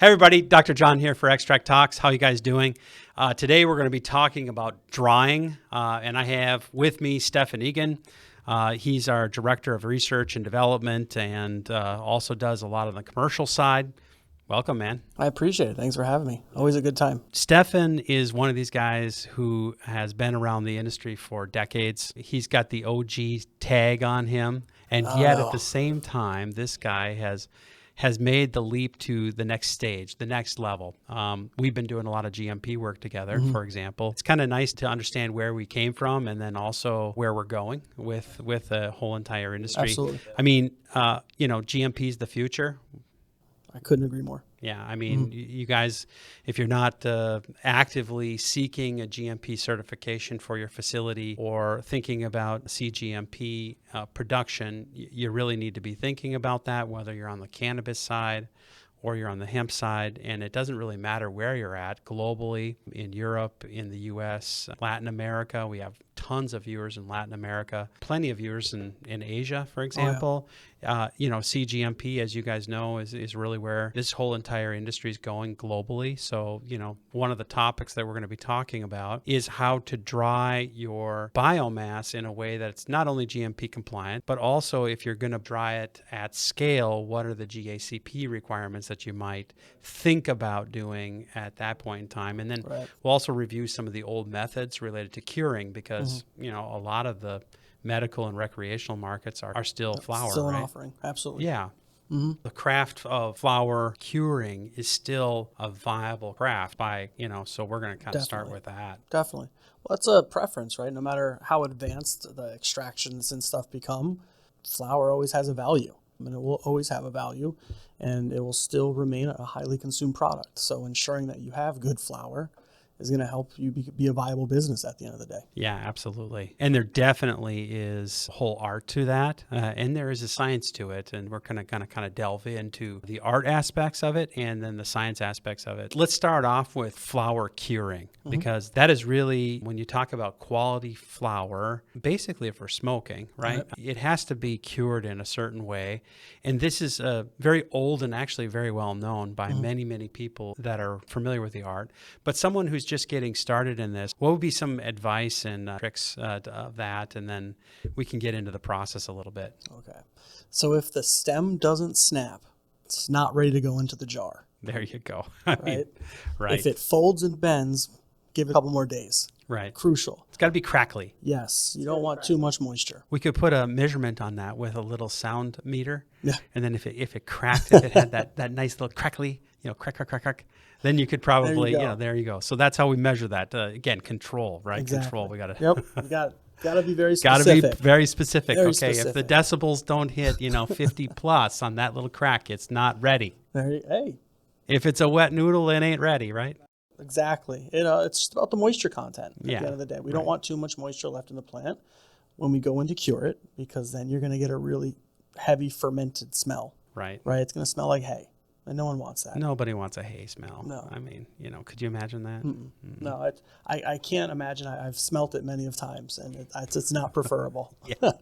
Hey everybody, Dr. Jon here for Extract Talks. How you guys doing? Today we're going to be talking about drying, and I have with me Stefan Egan. He's our Director of Research and Development and also does a lot on the commercial side. Welcome, man. I appreciate it. Thanks for having me. Always a good time. Stefan is one of these guys who has been around the industry for decades. He's got the OG tag on him, and yet at the same time, this guy has made the leap to the next stage, the next level. We've been doing a lot of GMP work together, for example. It's kind of nice to understand where we came from and then also where we're going with the whole entire industry. Absolutely. I mean, GMP is the future. I couldn't agree more. Yeah, I mean, you guys, if you're not actively seeking a GMP certification for your facility or thinking about CGMP production, you really need to be thinking about that, whether you're on the cannabis side or you're on the hemp side. And it doesn't really matter where you're at globally, in Europe, in the US, Latin America. We have tons of viewers in Latin America, plenty of viewers in Asia, for example. CGMP, as you guys know, is really where this whole entire industry is going globally. So, one of the topics that we're going to be talking about is how to dry your biomass in a way that it's not only GMP compliant, but also if you're going to dry it at scale, what are the GACP requirements that you might think about doing at that point in time? And then we'll also review some of the old methods related to curing because, a lot of the medical and recreational markets are still flower, Still an right? offering. Absolutely. Yeah. The craft of flower curing is still a viable craft so we're going to kind of start with that. Definitely. Well, that's a preference, right? No matter how advanced the extractions and stuff become, flower always has a value. I mean, it will always have a value and it will still remain a highly consumed product. So ensuring that you have good flower is going to help you be a viable business at the end of the day. Yeah, absolutely. And there definitely is a whole art to that. And there is a science to it. And we're going to kind of delve into the art aspects of it and then the science aspects of it. Let's start off with flower curing, because that is really, when you talk about quality flower, basically for smoking, right? It has to be cured in a certain way. And this is very old and actually very well known by many, many people that are familiar with the art. But someone who's just getting started in this, what would be some advice and tricks of that? And then we can get into the process a little bit. Okay. So if the stem doesn't snap, it's not ready to go into the jar. There you go. Right? Right. If it folds and bends, give it a couple more days. Right. Crucial. It's got to be crackly. Yes. You don't want too much moisture. We could put a measurement on that with a little sound meter. Yeah. And then if it cracked, if it had that nice little crackly, crack, crack, crack, crack, then you could probably, there you go. So that's how we measure that. Again, control, right? Exactly. Control. We got to. Yep. You got to be very specific. Got to be very specific. Very okay. specific. If the decibels don't hit, 50 plus on that little crack, it's not ready. Hey. If it's a wet noodle, it ain't ready, right? Exactly. It's just about the moisture content at the end of the day. We don't want too much moisture left in the plant when we go in to cure it, because then you're going to get a really heavy fermented smell. Right. Right. It's going to smell like hay, and no one wants that. Nobody wants a hay smell. No. I mean, could you imagine that? No, I can't imagine. I've smelt it many of times, and it's not preferable. Yeah.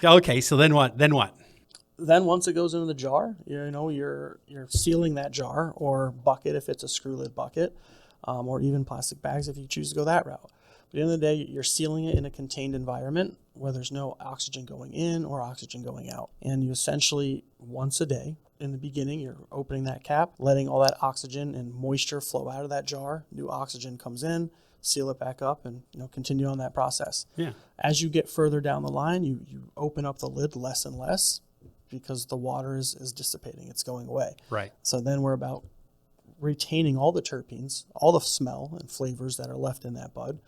Okay. So then what? Then once it goes into the jar, you're sealing that jar or bucket if it's a screw lid bucket. Or even plastic bags if you choose to go that route. But at the end of the day, you're sealing it in a contained environment where there's no oxygen going in or oxygen going out. And you essentially, once a day, in the beginning, you're opening that cap, letting all that oxygen and moisture flow out of that jar. New oxygen comes in, seal it back up, and continue on that process. Yeah. As you get further down the line, you open up the lid less and less because the water is dissipating. It's going away. Right. So then we're about retaining all the terpenes, all the smell and flavors that are left in that bud,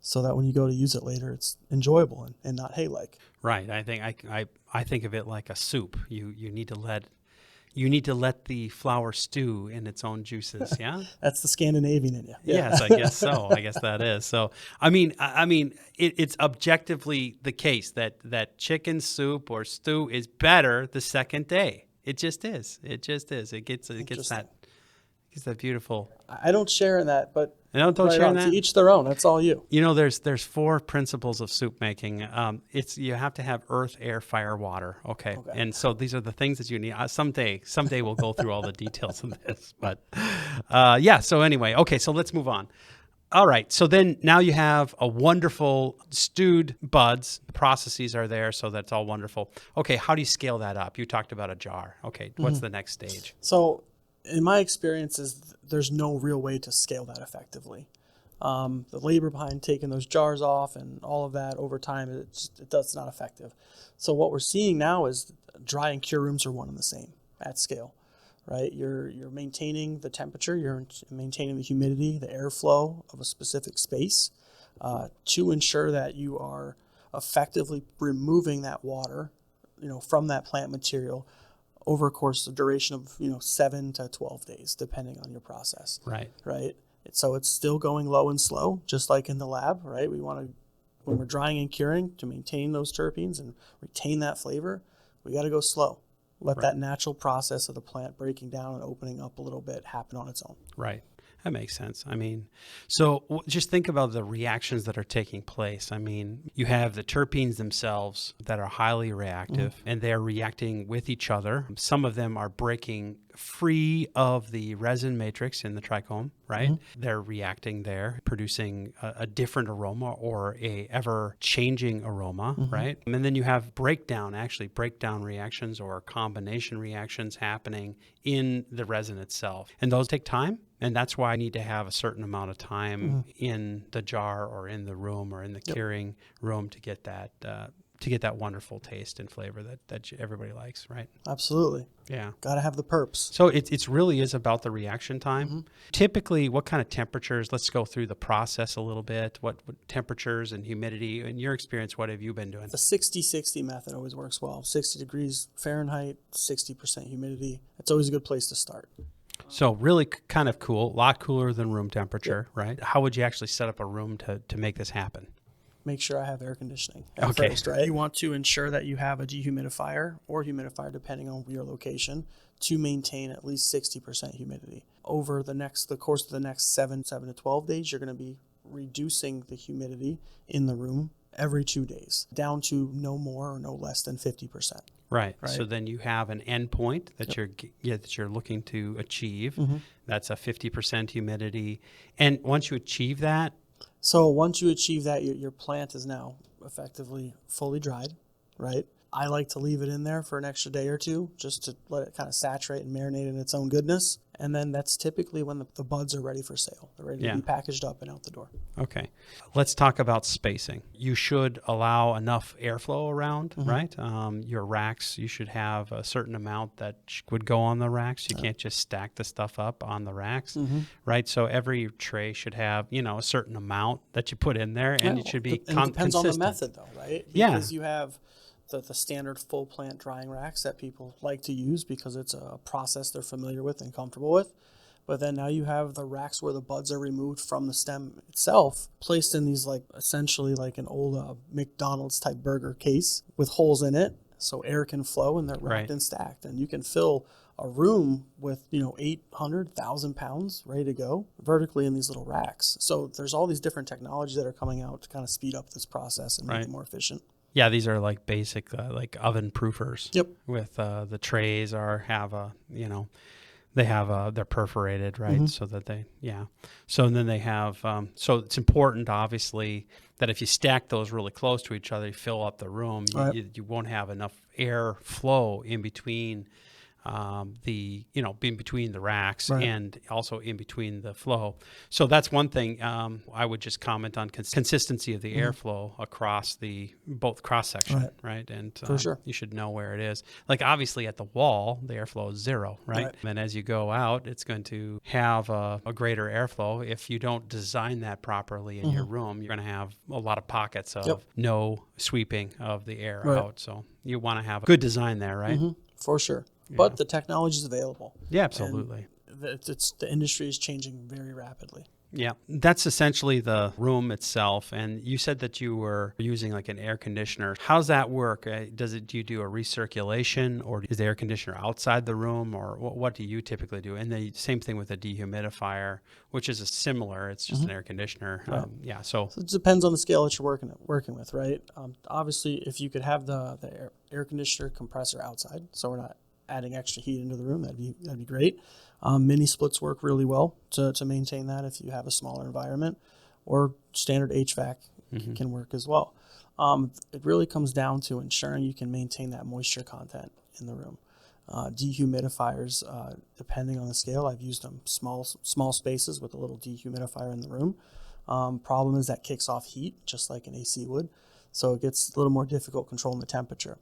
so that when you go to use it later, it's enjoyable and not hay-like. Right. I think I think of it like a soup. You need to let the flower stew in its own juices. Yeah. That's the Scandinavian in you. Yeah. Yes, I guess so. I guess that is. So I mean, it's objectively the case that chicken soup or stew is better the second day. It just is. It gets that. It's that beautiful. I don't share in that, but don't share in that. To each their own. That's all you. There's 4 principles of soup making. You have to have earth, air, fire, water. Okay. And so these are the things that you need. Someday we'll go through all the details of this. But Yeah. So anyway, okay. So let's move on. All right. So then now you have a wonderful stewed buds. The processes are there, so that's all wonderful. Okay. How do you scale that up? You talked about a jar. Okay. What's the next stage? So in my experience there's no real way to scale that effectively. The labor behind taking those jars off and all of that over time, that's not effective. So what we're seeing now is dry and cure rooms are one and the same at scale, right? You're maintaining the temperature, you're maintaining the humidity, the airflow of a specific space to ensure that you are effectively removing that water, from that plant material over a course of duration of 7 to 12 days, depending on your process. Right. So it's still going low and slow, just like in the lab, right? We want to, when we're drying and curing, to maintain those terpenes and retain that flavor, we got to go slow. Let that natural process of the plant breaking down and opening up a little bit happen on its own. Right. That makes sense. I mean, so just think about the reactions that are taking place. I mean, you have the terpenes themselves that are highly reactive and they're reacting with each other. Some of them are breaking free of the resin matrix in the trichome, right? They're reacting there, producing a different aroma or a ever-changing aroma, right? And then you have breakdown reactions or combination reactions happening in the resin itself. And those take time. And that's why I need to have a certain amount of time in the jar or in the room or in the curing room to get that wonderful taste and flavor that everybody likes, right? Absolutely. Yeah. Got to have the perps. So it really is about the reaction time. Typically, what kind of temperatures, let's go through the process a little bit. What temperatures and humidity, in your experience, what have you been doing? The 60-60 method always works well. 60 degrees Fahrenheit, 60% humidity. It's always a good place to start. So really kind of cool, a lot cooler than room temperature, right? How would you actually set up a room to make this happen? Make sure I have air conditioning first, right? You want to ensure that you have a dehumidifier or humidifier, depending on your location, to maintain at least 60% humidity. Over the course of the next 7 to 12 days, you're going to be reducing the humidity in the room every 2 days, down to no more or no less than 50%. Right. So then you have an endpoint that you're looking to achieve. That's a 50% humidity. And once you achieve that, your plant is now effectively fully dried, right? I like to leave it in there for an extra day or two just to let it kind of saturate and marinate in its own goodness. And then that's typically when the buds are ready for sale. They're ready to be packaged up and out the door. Okay. Let's talk about spacing. You should allow enough airflow around, right? Your racks, you should have a certain amount that would go on the racks. You can't just stack the stuff up on the racks, right? So every tray should have, a certain amount that you put in there, and it should be consistent. It depends on the method, though, right? Because you have the standard full plant drying racks that people like to use because it's a process they're familiar with and comfortable with. But then now you have the racks where the buds are removed from the stem itself, placed in these essentially like an old McDonald's type burger case with holes in it so air can flow, and they're wrapped and stacked. And you can fill a room with 800,000 pounds ready to go vertically in these little racks. So there's all these different technologies that are coming out to kind of speed up this process and make it more efficient. Yeah, these are like basic like oven proofers. Yep. With the trays they're perforated, right? So that so then they have so it's important obviously that if you stack those really close to each other, you fill up the room, you won't have enough air flow in between in between the racks and also in between the flow. So that's one thing I would just comment on consistency of the airflow across both cross section, right? And for sure, you should know where it is. Like obviously at the wall, the airflow is zero, right? And as you go out, it's going to have a greater airflow. If you don't design that properly in your room, you're going to have a lot of pockets of no sweeping of the air out. So you want to have a good design there, right? For sure. But the technology is available. Yeah, absolutely. The industry is changing very rapidly. Yeah, that's essentially the room itself. And you said that you were using like an air conditioner. How's that work? Do you do a recirculation, or is the air conditioner outside the room, or what do you typically do? And the same thing with a dehumidifier, which is similar. It's just an air conditioner. So it depends on the scale that you're working with, right? Obviously, if you could have the air conditioner compressor outside, so we're not adding extra heat into the room, that'd be great. Mini splits work really well to maintain that if you have a smaller environment, or standard HVAC can work as well. It really comes down to ensuring you can maintain that moisture content in the room. Dehumidifiers, depending on the scale, I've used them small spaces with a little dehumidifier in the room. Problem is that kicks off heat just like an AC would, so it gets a little more difficult controlling the temperature.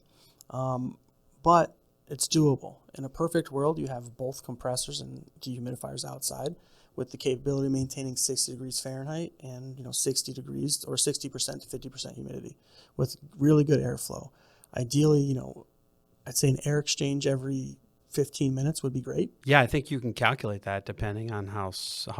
But it's doable. In a perfect world, you have both compressors and dehumidifiers outside with the capability of maintaining 60 degrees Fahrenheit and 60 degrees or 60% to 50% humidity with really good airflow. Ideally, I'd say an air exchange every 15 minutes would be great. Yeah, I think you can calculate that depending on how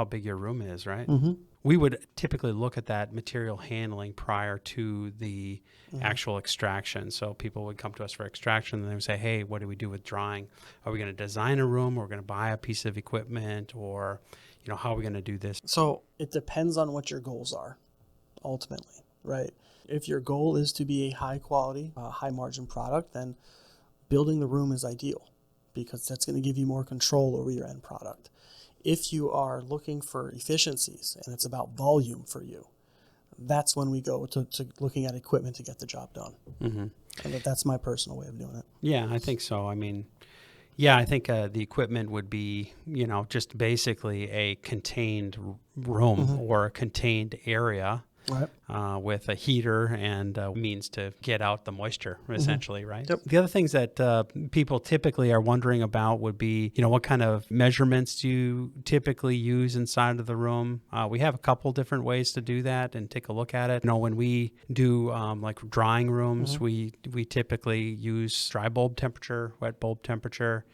big your room is, right? Mm-hmm. We would typically look at that material handling prior to the actual extraction. So people would come to us for extraction and they would say, hey, what do we do with drying? Are we going to design a room? Or are we going to buy a piece of equipment? Or, how are we going to do this? So it depends on what your goals are, ultimately, right? If your goal is to be a high quality, high margin product, then building the room is ideal because that's going to give you more control over your end product. If you are looking for efficiencies and it's about volume for you, that's when we go to looking at equipment to get the job done. Mm-hmm. And that's my personal way of doing it. Yeah, I think so. I mean, yeah, I think the equipment would be, just basically a contained room or a contained area. Right. With a heater and means to get out the moisture, essentially, right? Yep. The other things that people typically are wondering about would be, what kind of measurements do you typically use inside of the room? We have a couple different ways to do that and take a look at it. When we do like drying rooms, we typically use dry bulb temperature, wet bulb temperature.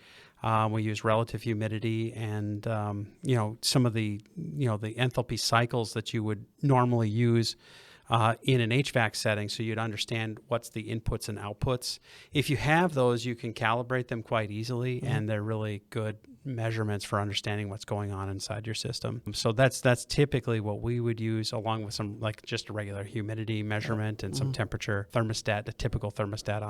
We use relative humidity and, some of the enthalpy cycles that you would normally use in an HVAC setting, so you'd understand what's the inputs and outputs. If you have those, you can calibrate them quite easily, and they're really good measurements for understanding what's going on inside your system. So that's typically what we would use, along with some like just a regular humidity measurement and some temperature thermostat, a typical thermostat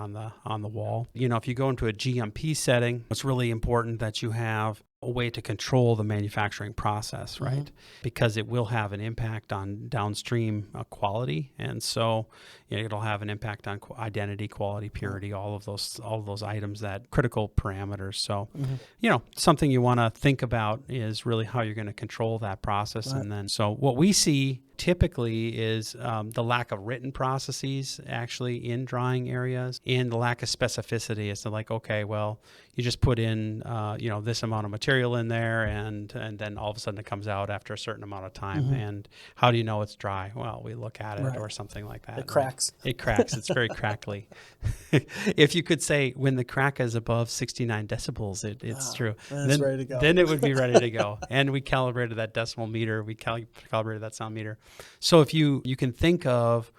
on the wall. If you go into a GMP setting, it's really important that you have a way to control the manufacturing process, right? Because it will have an impact on downstream quality, and so it'll have an impact on identity, quality, purity, all of those items, that critical parameters. So, something you want to think about is really how you're going to control that process, and then so what we see typically is the lack of written processes actually in drying areas, and the lack of specificity as to like, okay, well, you just put in this amount of material in there, and then all of a sudden it comes out after a certain amount of time. And how do you know it's dry? Well, we look at it or something like that. It cracks. It cracks. It's very crackly. If you could say when the crack is above 69 decibels, it's true. Then it's ready to go. Then it would be ready to go. And we calibrated that decimal meter. We calibrated that sound meter. So if you can think of,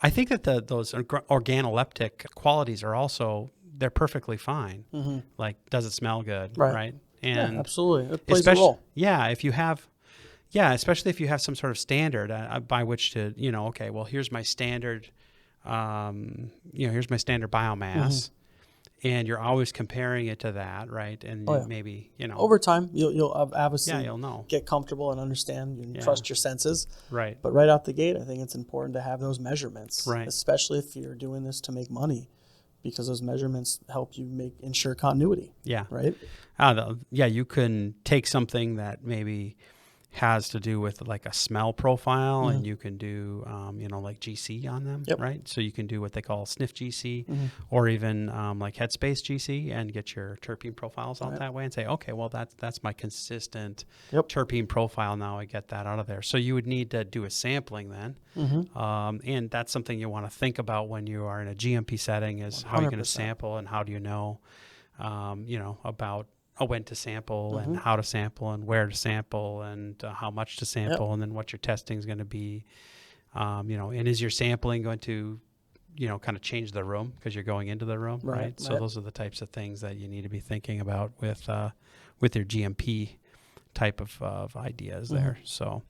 I think that those organoleptic qualities are also, they're perfectly fine. Like, does it smell good? Right? And yeah, absolutely. It plays a role. Yeah, especially if you have some sort of standard by which to, okay, well, here's my standard, here's my standard biomass. And you're always comparing it to that, right? And maybe, over time, you'll obviously you'll know, get comfortable and understand and trust your senses. Right. But right out the gate, I think it's important to have those measurements, right? Especially if you're doing this to make money, because those measurements help you ensure continuity. Yeah. Right. You can take something that maybe has to do with like a smell profile, and you can do, like GC on them, right? So you can do what they call sniff GC, or even like headspace GC, and get your terpene profiles out that way, and say, okay, well, that's my consistent terpene profile. Now I get that out of there. So you would need to do a sampling then, and that's something you want to think about when you are in a GMP setting, is 100%. How you're going to sample, and how do you know, about when to sample, and how to sample, and where to sample, and how much to sample, and then what your testing is going to be, and is your sampling going to, kind of change the room because you're going into the room, right? So those are the types of things that you need to be thinking about with your GMP type of ideas there. So,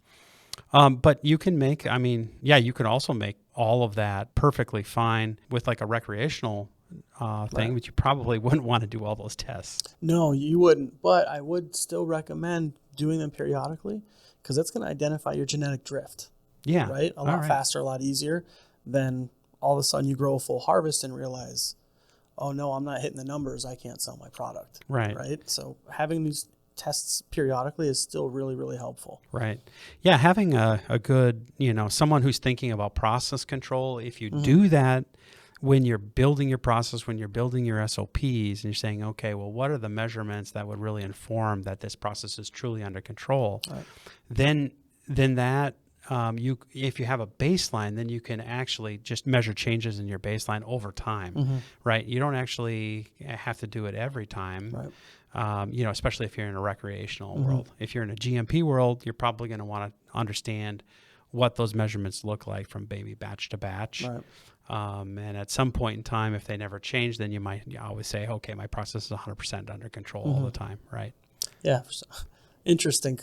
but you can make, you can also make all of that perfectly fine with like a recreational thing, but you probably wouldn't want to do all those tests. No, you wouldn't. But I would still recommend doing them periodically because that's going to identify your genetic drift. Yeah. Right? A lot faster, a lot easier than all of a sudden you grow a full harvest and realize, oh no, I'm not hitting the numbers. I can't sell my product. Right. Right. So having these tests periodically is still really, really helpful. Right. Yeah. Having a good, someone who's thinking about process control, if you do that when you're building your process, when you're building your SOPs and you're saying, okay, well, what are the measurements that would really inform that this process is truly under control? Right. Then that, if you have a baseline, then you can actually just measure changes in your baseline over time, right? You don't actually have to do it every time, right. Especially if you're in a recreational world. If you're in a GMP world, you're probably going to want to understand what those measurements look like from baby batch to batch. Right. And at some point in time, if they never change, then you always say, okay, my process is 100% under control all the time, right? Yeah. Interesting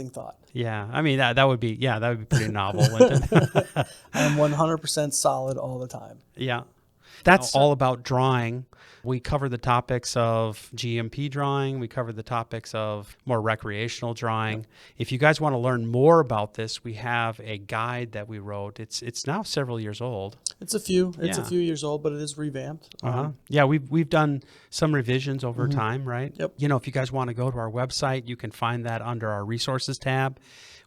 thought. Yeah, I mean that would be pretty novel, wouldn't it? I'm 100% solid all the time. Yeah, that's all about drawing. We covered the topics of GMP drawing. We covered the topics of more recreational drawing. If you guys want to learn more about this, we have a guide that we wrote. It's now several years old. It's a few years old, but it is revamped. Yeah, we've done some revisions over time, right? Yep. If you guys want to go to our website, you can find that under our resources tab.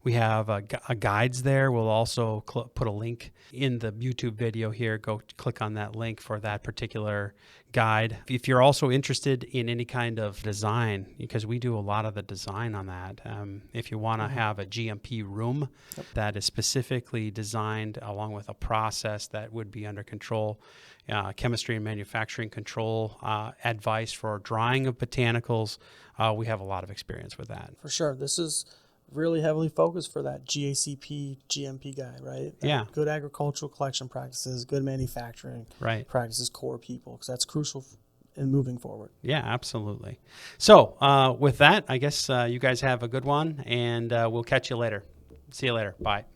We have a guides there. We'll also put a link in the YouTube video here. Go click on that link for that particular guide. If you're also interested in any kind of design, because we do a lot of the design on that, if you want to have a GMP room that is specifically designed along with a process that would be under control, chemistry and manufacturing control, advice for drying of botanicals, we have a lot of experience with that. For sure. This is really heavily focused for that GACP, GMP guy, right? Good agricultural collection practices, good manufacturing practices, core people, because that's crucial in moving forward. Yeah, absolutely. So with that, I guess you guys have a good one, and we'll catch you later. See you later. Bye.